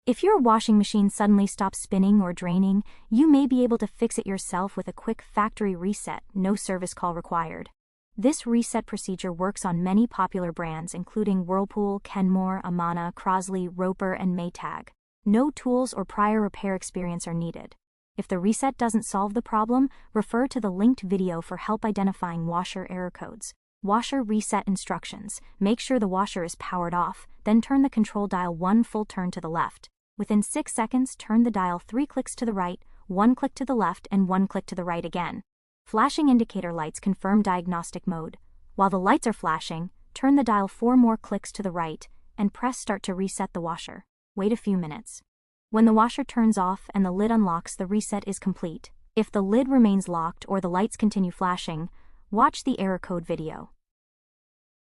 If your washing machine suddenly stops spinning or draining, you may be able to fix it yourself with a quick factory reset, no service call required. This reset procedure works on many popular brands including Whirlpool, Kenmore, Amana, Crosley, Roper, and Maytag. No tools or prior repair experience are needed. If the reset doesn't solve the problem, refer to the linked video for help identifying washer error codes. Washer reset instructions. Make sure the washer is powered off, then turn the control dial 1 full turn to the left. Within 6 seconds, turn the dial 3 clicks to the right, 1 click to the left, and 1 click to the right again. Flashing indicator lights confirm diagnostic mode. While the lights are flashing, turn the dial 4 more clicks to the right, and press start to reset the washer. Wait a few minutes. When the washer turns off and the lid unlocks, the reset is complete. If the lid remains locked or the lights continue flashing, watch the error code video.